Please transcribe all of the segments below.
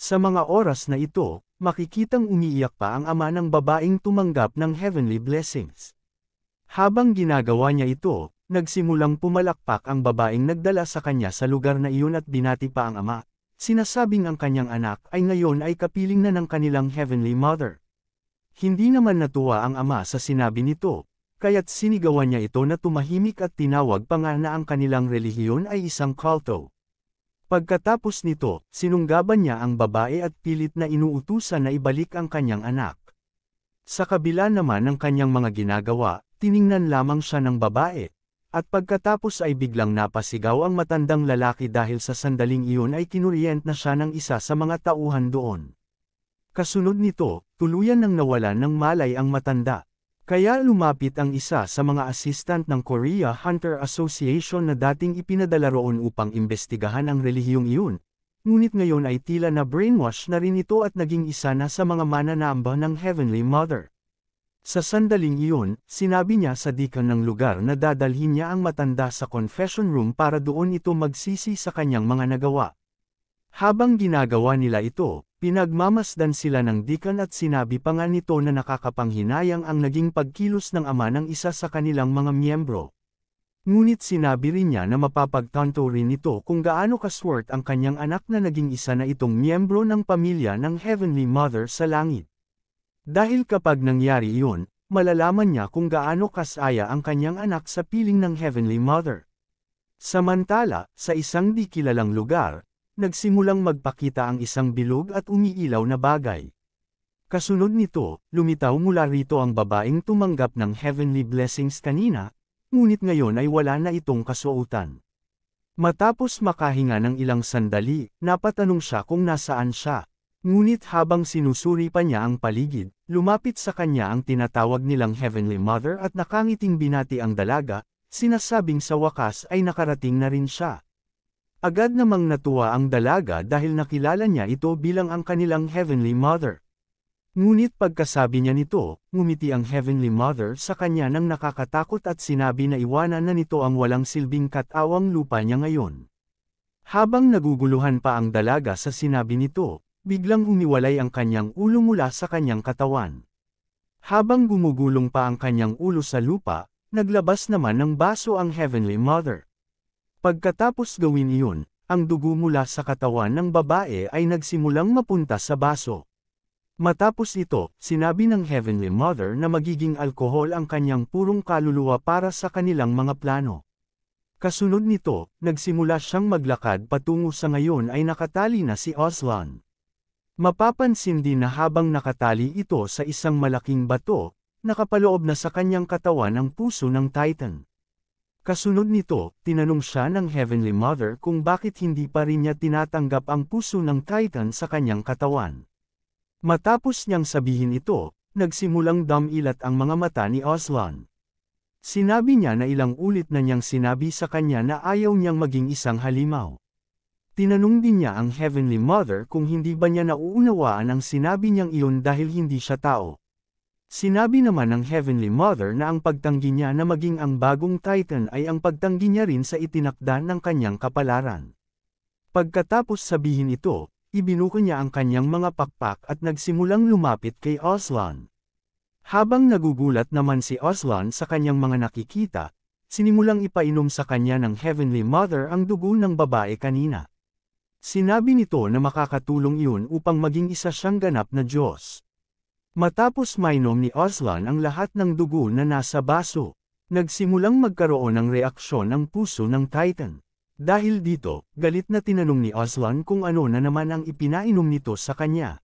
Sa mga oras na ito, makikitang umiiyak pa ang ama ng babaeng tumanggap ng heavenly blessings. Habang ginagawa niya ito, nagsimulang pumalakpak ang babaeng nagdala sa kanya sa lugar na iyon at binati pa ang ama, sinasabing ang kanyang anak ay ngayon ay kapiling na ng kanilang heavenly mother. Hindi naman natuwa ang ama sa sinabi nito, kaya't sinigawan niya ito na tumahimik at tinawag pa nga na ang kanilang relihiyon ay isang kulto. Pagkatapos nito, sinunggaban niya ang babae at pilit na inuutusan na ibalik ang kanyang anak. Sa kabila naman ng kanyang mga ginagawa, tiningnan lamang siya ng babae, at pagkatapos ay biglang napasigaw ang matandang lalaki dahil sa sandaling iyon ay kinuryent na siya ng isa sa mga tauhan doon. Kasunod nito, tuluyan nang nawalan ng malay ang matanda. Kaya lumapit ang isa sa mga assistant ng Korea Hunter Association na dating ipinadala roon upang imbestigahan ang relihiyong iyon. Ngunit ngayon ay tila na brainwash na rin ito at naging isa na sa mga mananamba ng Heavenly Mother. Sa sandaling iyon, sinabi niya sa deacon ng lugar na dadalhin niya ang matanda sa confession room para doon ito magsisi sa kanyang mga nagawa. Habang ginagawa nila ito, pinagmamasdan sila ng deacon at sinabi pa nga nito na nakakapanghinayang ang naging pagkilos ng ama ng isa sa kanilang mga miyembro. Ngunit sinabi rin niya na mapapagtanto rin ito kung gaano kaswert ang kanyang anak na naging isa na itong miyembro ng pamilya ng Heavenly Mother sa langit. Dahil kapag nangyari iyon, malalaman niya kung gaano kasaya ang kanyang anak sa piling ng Heavenly Mother. Samantala, sa isang di kilalang lugar, nagsimulang magpakita ang isang bilog at umiilaw na bagay. Kasunod nito, lumitaw mula rito ang babaeng tumanggap ng heavenly blessings kanina, ngunit ngayon ay wala na itong kasuotan. Matapos makahinga ng ilang sandali, napatanong siya kung nasaan siya. Ngunit habang sinusuri pa niya ang paligid, lumapit sa kanya ang tinatawag nilang Heavenly Mother at nakangiting binati ang dalaga, sinasabing sa wakas ay nakarating na rin siya. Agad namang natuwa ang dalaga dahil nakilala niya ito bilang ang kanilang Heavenly Mother. Ngunit pagkasabi niya nito, ngumiti ang Heavenly Mother sa kanya nang nakakatakot at sinabi na iwanan na nito ang walang silbing katawang lupa niya ngayon. Habang naguguluhan pa ang dalaga sa sinabi nito, biglang humiwalay ang kanyang ulo mula sa kanyang katawan. Habang gumugulong pa ang kanyang ulo sa lupa, naglabas naman ng baso ang Heavenly Mother. Pagkatapos gawin iyon, ang dugo mula sa katawan ng babae ay nagsimulang mapunta sa baso. Matapos ito, sinabi ng Heavenly Mother na magiging alkohol ang kanyang purong kaluluwa para sa kanilang mga plano. Kasunod nito, nagsimula siyang maglakad patungo sa ngayon ay nakatali na si Aslan. Mapapansin din na habang nakatali ito sa isang malaking bato, nakapaloob na sa kanyang katawan ang puso ng Titan. Kasunod nito, tinanong siya ng Heavenly Mother kung bakit hindi pa rin niya tinatanggap ang puso ng Titan sa kanyang katawan. Matapos niyang sabihin ito, nagsimulang damilat ang mga mata ni Aslan. Sinabi niya na ilang ulit na niyang sinabi sa kanya na ayaw niyang maging isang halimaw. Tinanong din niya ang Heavenly Mother kung hindi ba niya nauunawaan ang sinabi niyang iyon dahil hindi siya tao. Sinabi naman ng Heavenly Mother na ang pagtanggi niya na maging ang bagong Titan ay ang pagtanggi niya rin sa itinakda ng kanyang kapalaran. Pagkatapos sabihin ito, ibinuko niya ang kanyang mga pakpak at nagsimulang lumapit kay Aslan. Habang nagugulat naman si Aslan sa kanyang mga nakikita, sinimulang ipainom sa kanya ng Heavenly Mother ang dugo ng babae kanina. Sinabi nito na makakatulong iyon upang maging isa siyang ganap na Diyos. Matapos mainom ni Aslan ang lahat ng dugo na nasa baso, nagsimulang magkaroon ng reaksyon ang puso ng Titan. Dahil dito, galit na tinanong ni Aslan kung ano na naman ang ipinainom nito sa kanya.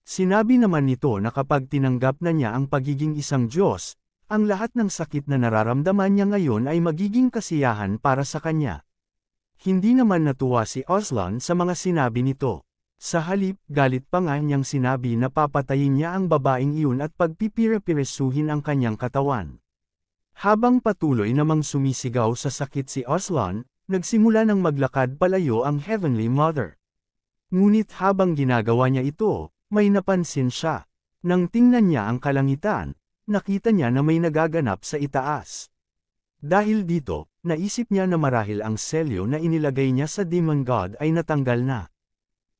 Sinabi naman nito na kapag tinanggap na niya ang pagiging isang Diyos, ang lahat ng sakit na nararamdaman niya ngayon ay magiging kasiyahan para sa kanya. Hindi naman natuwa si Aslan sa mga sinabi nito. Sa halip, galit pa nga niyang sinabi na papatayin niya ang babaeng iyon at pagpipira-piresuhin ang kanyang katawan. Habang patuloy namang sumisigaw sa sakit si Aslan, nagsimula ng maglakad palayo ang Heavenly Mother. Ngunit habang ginagawa niya ito, may napansin siya. Nang tingnan niya ang kalangitan, nakita niya na may nagaganap sa itaas. Dahil dito, naisip niya na marahil ang selyo na inilagay niya sa Demon God ay natanggal na.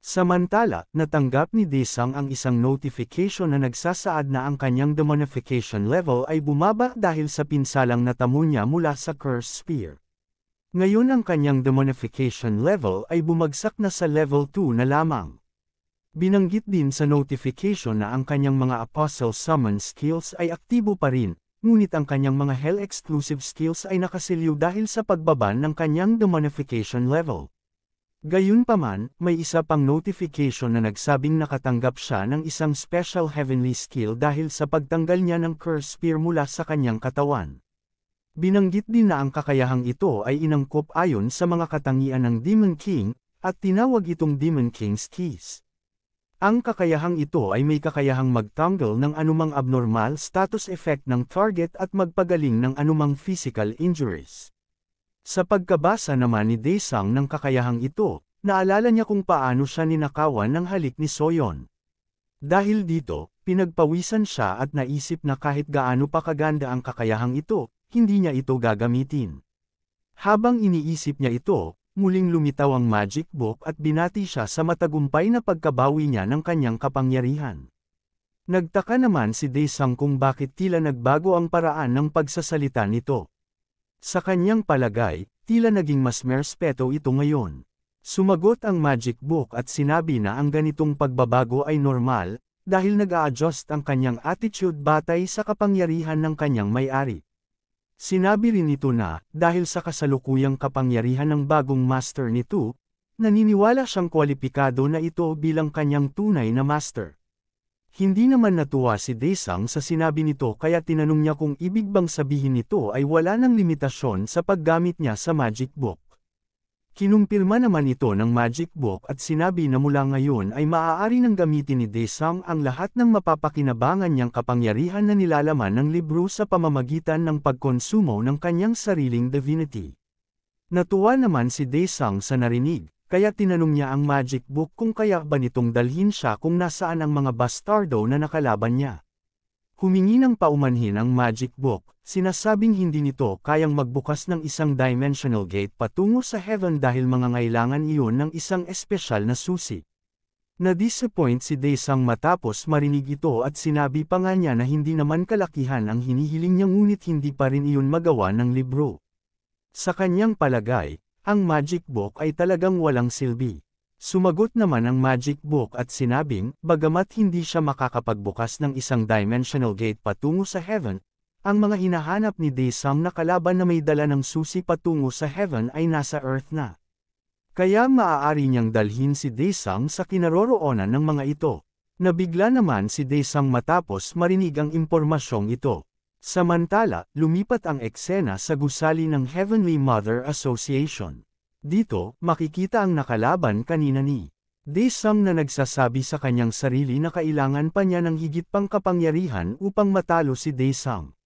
Samantala, natanggap ni Daesung ang isang notification na nagsasaad na ang kanyang demonification level ay bumaba dahil sa pinsalang natamo niya mula sa Curse Spear. Ngayon ang kanyang demonification level ay bumagsak na sa level 2 na lamang. Binanggit din sa notification na ang kanyang mga Apostle Summon skills ay aktibo pa rin, ngunit ang kanyang mga Hell-exclusive skills ay nakasilyo dahil sa pagbaba ng kanyang demonification level. Gayunpaman, may isa pang notification na nagsabing nakatanggap siya ng isang special heavenly skill dahil sa pagtanggal niya ng Curse Spear mula sa kanyang katawan. Binanggit din na ang kakayahang ito ay inangkop ayon sa mga katangian ng Demon King, at tinawag itong Demon King's Keys. Ang kakayahang ito ay may kakayahang magtanggal ng anumang abnormal status effect ng target at magpagaling ng anumang physical injuries. Sa pagkabasa naman ni Daesung ng kakayahang ito, naalala niya kung paano siya ninakawan ng halik ni Soyeon. Dahil dito, pinagpawisan siya at naisip na kahit gaano pa kaganda ang kakayahang ito, hindi niya ito gagamitin. Habang iniisip niya ito, muling lumitaw ang magic book at binati siya sa matagumpay na pagkabawi niya ng kanyang kapangyarihan. Nagtaka naman si Daesung kung bakit tila nagbago ang paraan ng pagsasalita nito. Sa kanyang palagay, tila naging mas merespeto ito ngayon. Sumagot ang magic book at sinabi na ang ganitong pagbabago ay normal, dahil nag-a-adjust ang kanyang attitude batay sa kapangyarihan ng kanyang may-ari. Sinabi rin nito na, dahil sa kasalukuyang kapangyarihan ng bagong master nito, naniniwala siyang kwalipikado na ito bilang kanyang tunay na master. Hindi naman natuwa si Daesung sa sinabi nito kaya tinanong niya kung ibig bang sabihin nito ay wala ng limitasyon sa paggamit niya sa magic book. Kinumpirma naman ito ng magic book at sinabi na mula ngayon ay maaari nang gamitin ni Daesung ang lahat ng mapapakinabangan niyang kapangyarihan na nilalaman ng libro sa pamamagitan ng pagkonsumo ng kanyang sariling divinity. Natuwa naman si Daesung sa narinig. Kaya tinanong niya ang magic book kung kaya ba nitong dalhin siya kung nasaan ang mga bastardo na nakalaban niya. Humingi ng paumanhin ang magic book, sinasabing hindi nito kayang magbukas ng isang dimensional gate patungo sa heaven dahil mangangailangan iyon ng isang espesyal na susi. Na-disappoint si Daesung matapos marinig ito at sinabi pa nga niya na hindi naman kalakihan ang hinihiling niya ngunit hindi pa rin iyon magawa ng libro. Sa kanyang palagay, ang magic book ay talagang walang silbi. Sumagot naman ang magic book at sinabing, bagamat hindi siya makakapagbukas ng isang dimensional gate patungo sa heaven, ang mga hinahanap ni Daesung na kalaban na may dala ng susi patungo sa heaven ay nasa earth na. Kaya maaari niyang dalhin si Daesung sa kinaroroonan ng mga ito. Nabigla naman si Daesung matapos marinig ang impormasyong ito. Samantala, lumipat ang eksena sa gusali ng Heavenly Mother Association. Dito, makikita ang nakalaban kanina ni Daesung na nagsasabi sa kanyang sarili na kailangan pa niya ng higit pang kapangyarihan upang matalo si Daesung.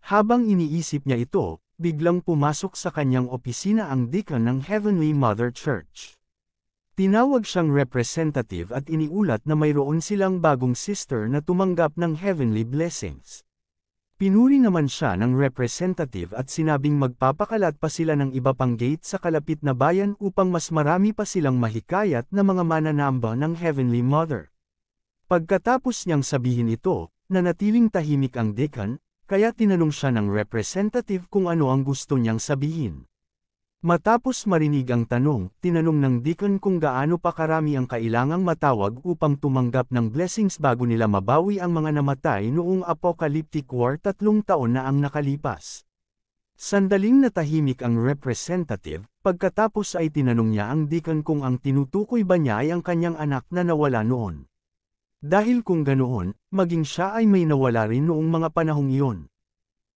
Habang iniisip niya ito, biglang pumasok sa kanyang opisina ang deacon ng Heavenly Mother Church. Tinawag siyang representative at iniulat na mayroon silang bagong sister na tumanggap ng heavenly blessings. Pinuri naman siya ng representative at sinabing magpapakalat pa sila ng iba pang gate sa kalapit na bayan upang mas marami pa silang mahikayat na mga mananamba ng Heavenly Mother. Pagkatapos niyang sabihin ito, nanatiling tahimik ang deacon, kaya tinanong siya ng representative kung ano ang gusto niyang sabihin. Matapos marinig ang tanong, tinanong ng deacon kung gaano pa karami ang kailangang matawag upang tumanggap ng blessings bago nila mabawi ang mga namatay noong Apocalyptic War 3 taon na ang nakalipas. Sandaling natahimik ang representative, pagkatapos ay tinanong niya ang deacon kung ang tinutukoy ba niya ay ang kanyang anak na nawala noon. Dahil kung ganoon, maging siya ay may nawala rin noong mga panahong iyon.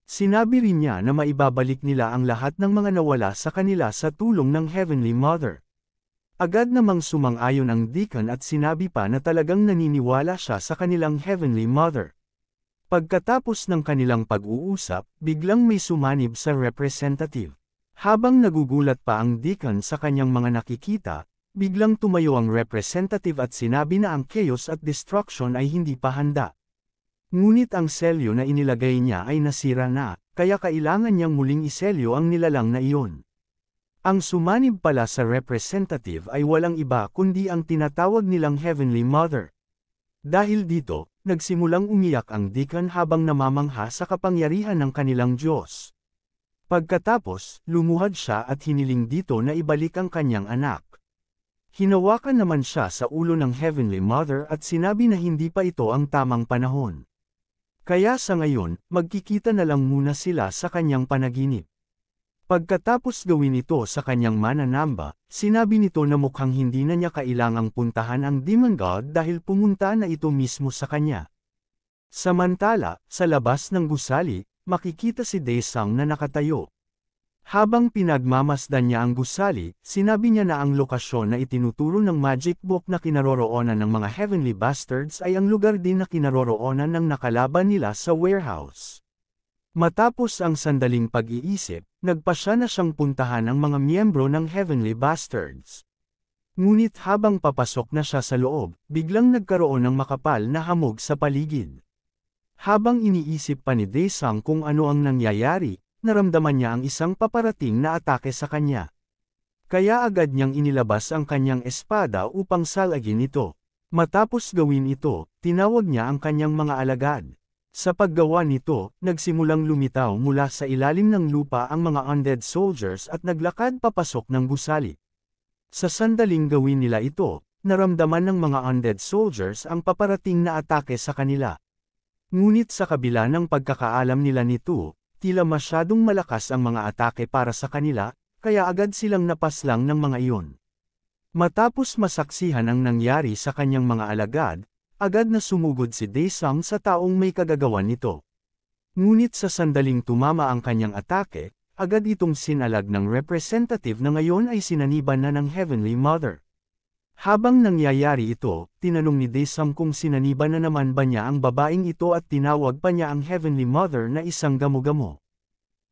Sinabi rin niya na maibabalik nila ang lahat ng mga nawala sa kanila sa tulong ng Heavenly Mother. Agad namang sumang-ayon ang deacon at sinabi pa na talagang naniniwala siya sa kanilang Heavenly Mother. Pagkatapos ng kanilang pag-uusap, biglang may sumanib sa representative. Habang nagugulat pa ang deacon sa kanyang mga nakikita, biglang tumayo ang representative at sinabi na ang chaos at destruction ay hindi pa handa. Ngunit ang selyo na inilagay niya ay nasira na, kaya kailangan niyang muling iselyo ang nilalang na iyon. Ang sumanib pala sa representative ay walang iba kundi ang tinatawag nilang Heavenly Mother. Dahil dito, nagsimulang umiyak ang deacon habang namamangha sa kapangyarihan ng kanilang Diyos. Pagkatapos, lumuhad siya at hiniling dito na ibalik ang kanyang anak. Hinawakan naman siya sa ulo ng Heavenly Mother at sinabi na hindi pa ito ang tamang panahon. Kaya sa ngayon, magkikita na lang muna sila sa kanyang panaginip. Pagkatapos gawin ito sa kanyang mananamba, sinabi nito na mukhang hindi na niya kailangang puntahan ang Demon God dahil pumunta na ito mismo sa kanya. Samantala, sa labas ng gusali, makikita si Daesung na nakatayo. Habang pinagmamasdan niya ang gusali, sinabi niya na ang lokasyon na itinuturo ng magic book na kinaroroonan ng mga Heavenly Bastards ay ang lugar din na kinaroroonan ng nakalaban nila sa warehouse. Matapos ang sandaling pag-iisip, nagpasya na siyang puntahan ang mga miyembro ng Heavenly Bastards. Ngunit habang papasok na siya sa loob, biglang nagkaroon ng makapal na hamog sa paligid. Habang iniisip pa ni Daesung kung ano ang nangyayari, naramdaman niya ang isang paparating na atake sa kanya. Kaya agad niyang inilabas ang kanyang espada upang salagin ito. Matapos gawin ito, tinawag niya ang kanyang mga alagad. Sa paggawa nito, nagsimulang lumitaw mula sa ilalim ng lupa ang mga undead soldiers at naglakad papasok ng gusali. Sa sandaling gawin nila ito, naramdaman ng mga undead soldiers ang paparating na atake sa kanila. Ngunit sa kabila ng pagkakaalam nila nito, tila masyadong malakas ang mga atake para sa kanila, kaya agad silang napaslang ng mga iyon. Matapos masaksihan ang nangyari sa kanyang mga alagad, agad na sumugod si Daesung sa taong may kagagawan nito. Ngunit sa sandaling tumama ang kanyang atake, agad itong sinalag ng representative na ngayon ay sinaniban na ng Heavenly Mother. Habang nangyayari ito, tinanong ni Daesung kung sinaniban na naman ba niya ang babaeng ito at tinawag pa niya ang Heavenly Mother na isang gamo-gamo.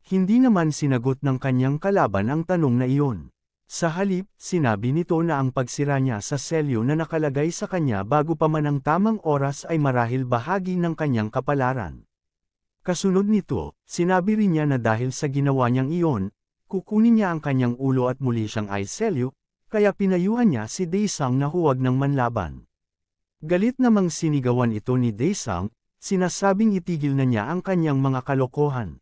Hindi naman sinagot ng kanyang kalaban ang tanong na iyon. Sa halip, sinabi nito na ang pagsira niya sa selyo na nakalagay sa kanya bago pa man ang tamang oras ay marahil bahagi ng kanyang kapalaran. Kasunod nito, sinabi rin niya na dahil sa ginawa niyang iyon, kukunin niya ang kanyang ulo at muli siyang selyo, kaya pinayuhan niya si Daesung na huwag ng manlaban. Galit namang sinigawan ito ni Daesung, sinasabing itigil na niya ang kanyang mga kalokohan.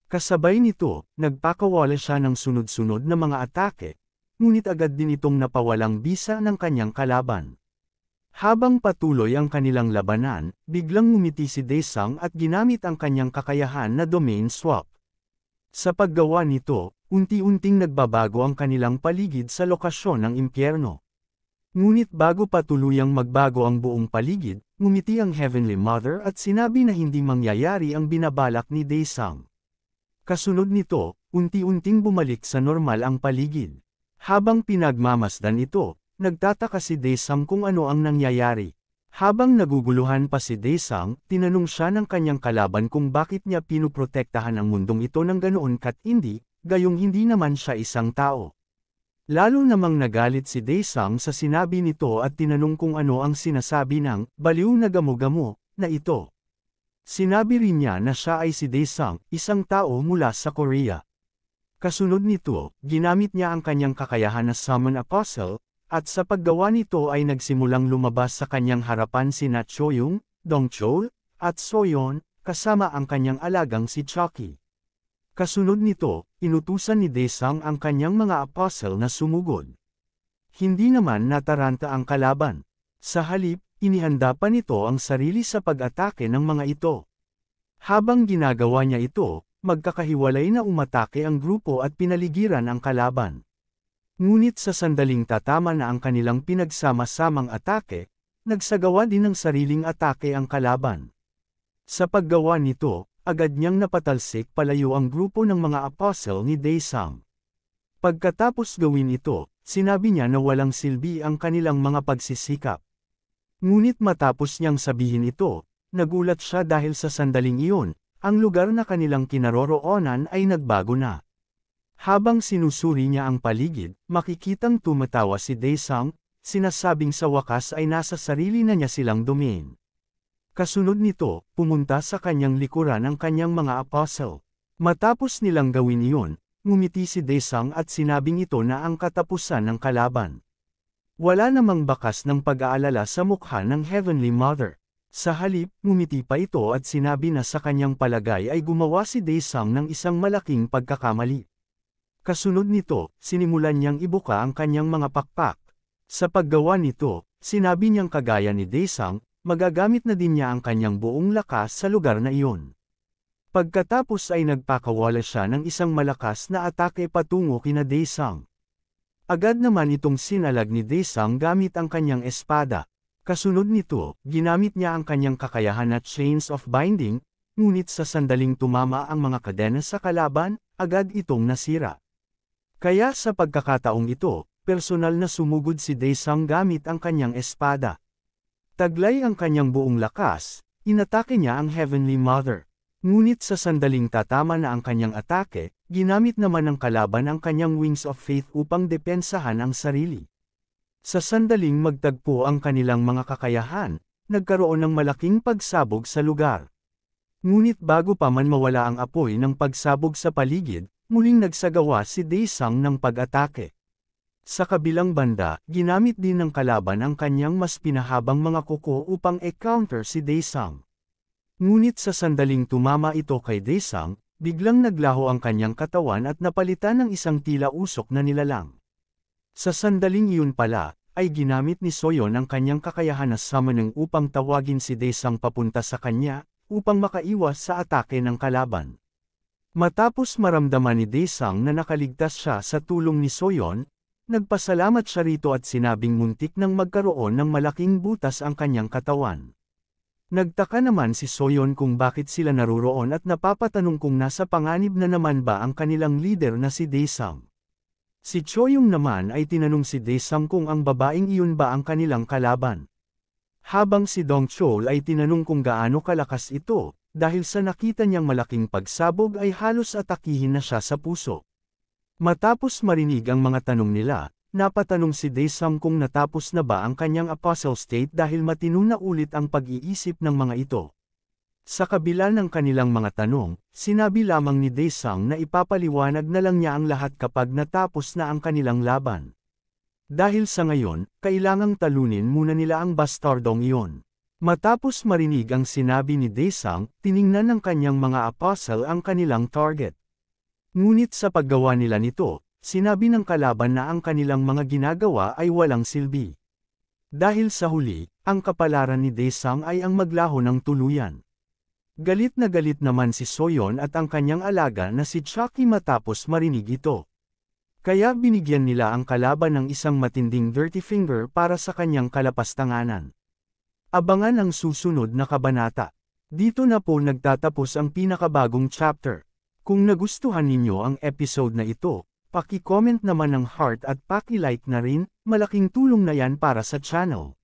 Kasabay nito, nagpakawala siya ng sunod-sunod na mga atake, ngunit agad din itong napawalang bisa ng kanyang kalaban. Habang patuloy ang kanilang labanan, biglang ngumiti si Daesung at ginamit ang kanyang kakayahan na domain swap. Sa paggawa nito, unti-unting nagbabago ang kanilang paligid sa lokasyon ng impyerno. Ngunit bago pa tuluyang magbago ang buong paligid, ngumiti ang Heavenly Mother at sinabi na hindi mangyayari ang binabalak ni Daesung. Kasunod nito, unti-unting bumalik sa normal ang paligid. Habang pinagmamasdan ito, nagtataka si Daesung kung ano ang nangyayari. Habang naguguluhan pa si Daesung, tinanong siya ng kanyang kalaban kung bakit niya pinuprotektahan ang mundong ito ng ganoon katindi, gayong hindi naman siya isang tao. Lalo namang nagalit si Daesung sa sinabi nito at tinanong kung ano ang sinasabi ng baliw na gamo-gamo na ito. Sinabi rin niya na siya ay si Daesung, isang tao mula sa Korea. Kasunod nito, ginamit niya ang kanyang kakayahan na Summon Apostle, at sa paggawa nito ay nagsimulang lumabas sa kanyang harapan sina Choyung, Dongchol, at Soyeon, kasama ang kanyang alagang si Chucky. Kasunod nito, inutusan ni Daesung ang kanyang mga apostle na sumugod. Hindi naman nataranta ang kalaban. Sa halip, inihanda pa nito ang sarili sa pag-atake ng mga ito. Habang ginagawa niya ito, magkakahiwalay na umatake ang grupo at pinaligiran ang kalaban. Ngunit sa sandaling tatama na ang kanilang pinagsama-samang atake, nagsagawa din ng sariling atake ang kalaban. Sa paggawa nito, agad niyang napatalsik palayo ang grupo ng mga apostle ni Daesung. Pagkatapos gawin ito, sinabi niya na walang silbi ang kanilang mga pagsisikap. Ngunit matapos niyang sabihin ito, nagulat siya dahil sa sandaling iyon, ang lugar na kanilang kinaroroonan ay nagbago na. Habang sinusuri niya ang paligid, makikitang tumatawa si Daesung, sinasabing sa wakas ay nasa sarili na niya silang domain. Kasunod nito, pumunta sa kanyang likuran ang kanyang mga apostle. Matapos nilang gawin iyon, ngumiti si Daesung at sinabing ito na ang katapusan ng kalaban. Wala namang bakas ng pag-aalala sa mukha ng Heavenly Mother. Sa halip, ngumiti pa ito at sinabi na sa kanyang palagay ay gumawa si Daesung ng isang malaking pagkakamali. Kasunod nito, sinimulan niyang ibuka ang kanyang mga pakpak. Sa paggawa nito, sinabi niyang kagaya ni Daesung, magagamit na din niya ang kanyang buong lakas sa lugar na iyon. Pagkatapos ay nagpakawala siya ng isang malakas na atake patungo kina Daesung. Agad naman itong sinalag ni Daesung gamit ang kanyang espada. Kasunod nito, ginamit niya ang kanyang kakayahan at chains of binding, ngunit sa sandaling tumama ang mga kadena sa kalaban, agad itong nasira. Kaya sa pagkakataong ito, personal na sumugod si Daesung gamit ang kanyang espada. Taglay ang kanyang buong lakas, inatake niya ang Heavenly Mother. Ngunit sa sandaling tatama na ang kanyang atake, ginamit naman ng kalaban ang kanyang Wings of Faith upang depensahan ang sarili. Sa sandaling magtagpo ang kanilang mga kakayahan, nagkaroon ng malaking pagsabog sa lugar. Ngunit bago pa man mawala ang apoy ng pagsabog sa paligid, muling nagsagawa si Daesung ng pag-atake. Sa kabilang banda, ginamit din ng kalaban ang kanyang mas pinahabang mga kuko upang e-counter si Daesung. Ngunit sa sandaling tumama ito kay Daesung, biglang naglaho ang kanyang katawan at napalitan ng isang tila usok na nilalang. Sa sandaling iyon pala, ay ginamit ni Soyeon ang kanyang kakayahan na summoning upang tawagin si Daesung papunta sa kanya, upang makaiwas sa atake ng kalaban. Matapos maramdaman ni Daesung na nakaligtas siya sa tulong ni Soyeon, nagpasalamat siya rito at sinabing muntik nang magkaroon ng malaking butas ang kanyang katawan. Nagtaka naman si Soyeon kung bakit sila naruroon at napapatanong kung nasa panganib na naman ba ang kanilang leader na si Daesung. Si Choyong naman ay tinanong si Daesung kung ang babaeng iyon ba ang kanilang kalaban. Habang si Dongchol ay tinanong kung gaano kalakas ito, dahil sa nakita niyang malaking pagsabog ay halos atakihin na siya sa puso. Matapos marinig ang mga tanong nila, napatanong si Daesung kung natapos na ba ang kanyang apostle state dahil matino na ulit ang pag-iisip ng mga ito. Sa kabila ng kanilang mga tanong, sinabi lamang ni Daesung na ipapaliwanag na lang niya ang lahat kapag natapos na ang kanilang laban. Dahil sa ngayon, kailangang talunin muna nila ang bastardong iyon. Matapos marinig ang sinabi ni Daesung, tiningnan ng kanyang mga apostle ang kanilang target. Ngunit sa paggawa nila nito, sinabi ng kalaban na ang kanilang mga ginagawa ay walang silbi. Dahil sa huli, ang kapalaran ni Daesung ay ang maglaho ng tuluyan. Galit na galit naman si Soyeon at ang kanyang alaga na si Chucky matapos marinig ito. Kaya binigyan nila ang kalaban ng isang matinding dirty finger para sa kanyang kalapastanganan. Abangan ang susunod na kabanata. Dito na po nagtatapos ang pinakabagong chapter. Kung nagustuhan ninyo ang episode na ito, paki-comment naman ng heart at paki-like na rin, malaking tulong na yan para sa channel.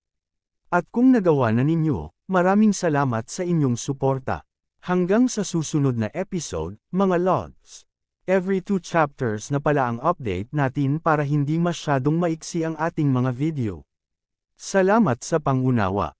At kung nagawa na ninyo, maraming salamat sa inyong suporta. Hanggang sa susunod na episode, mga lods. Every 2 chapters na pala ang update natin para hindi masyadong maiksi ang ating mga video. Salamat sa pangunawa.